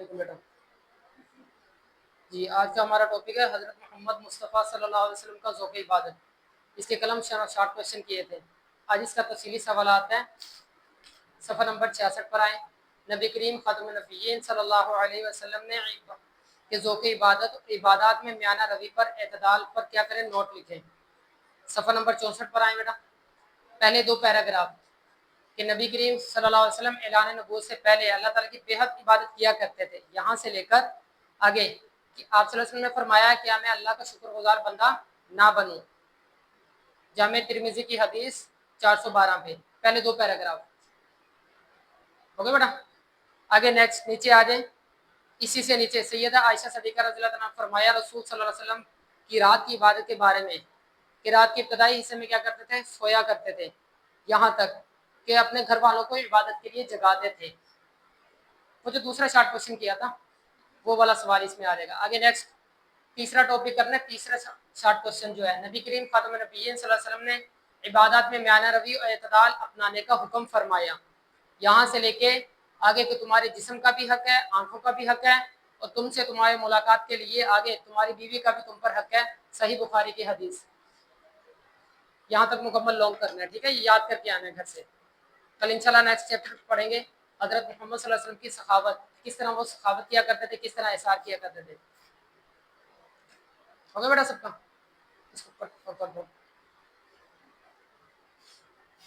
वालेकुम बेटा जी। आज का हमारा टॉपिक है हज़रत मोहम्मद मुस्तफ़ा सल्लल्लाहु अलैहि वसल्लम का ज़ौक़ इबादत। इसके कलम शार्ट क्वेश्चन किए थे। आज इसका तफसीली सवाल आता है। सफ़ा नंबर 66 पर आए। नबी करीम ख़ातमुन नबिय्यीन सल्लल्लाहु अलैहि वसल्लम ने के ज़ौक़ इबादत में म्याना रवि पर एतदाल पर क्या करें, नोट लिखें। सफ़ा नंबर 64 पर आए बेटा। पहले दो पैराग्राफ कि नबी करीम सल्लल्लाहु अलैहि वसल्लम ऐलान नबूवत से पहले अल्लाह ताला की बेहद इबादत किया करते थे। यहाँ से लेकर आगे कि आप सल्लल्लाहु अलैहि वसल्लम ने फरमाया कि मैं अल्लाह का शुक्रगुजार बंदा ना बनूं। जामे तिरमिज़ी की हदीस 412 पे पहले दो पैराग्राफ हो गए बेटा। आगे नेक्स्ट नीचे आ जाए। इसी से नीचे सैयदा आयशा सिद्दीक़ा रज़ियल्लाहु अन्हा फरमाया रसूल सल्लल्लाहु अलैहि वसल्लम की रात की इबादत के बारे में कि रात के इब्तिदाई हिस्से में क्या करते थे, सोया करते थे, यहाँ तक कि अपने घर वालों को इबादत के लिए जगाते थे। वो जो दूसरा शार्ट क्वेश्चन किया था वो वाला सवाल इसमें आ जाएगा। आगे नेक्स्ट तीसरा टॉपिक करना है। तीसरा शार्ट क्वेश्चन जो है, नबी करीम खातमुन नबिय्यीन सल्लल्लाहु अलैहि वसल्लम ने इबादत में म्याना रवि और एतदाल अपनाने का हुक्म फरमाया। यहाँ से लेके आगे कि तुम्हारे जिस्म का भी हक है, आंखों का भी हक है, और तुमसे तुम्हारे मुलाकात के लिए आगे तुम्हारी बीवी का भी तुम पर हक है। सही बुखारी की हदीस। यहाँ तक मुकम्मल लॉन्ग करना है, ठीक है, ये याद करके आना है घर से। कल इंशाल्लाह नेक्स्ट चैप्टर पढ़ेंगे हज़रत मोहम्मद सल्लल्लाहु अलैहि वसल्लम की सखावत, किस तरह वो सखावत किया करते थे, किस तरह एहसार किया करते थे। हो गया बेटा सबका? इसको पढ़ दो।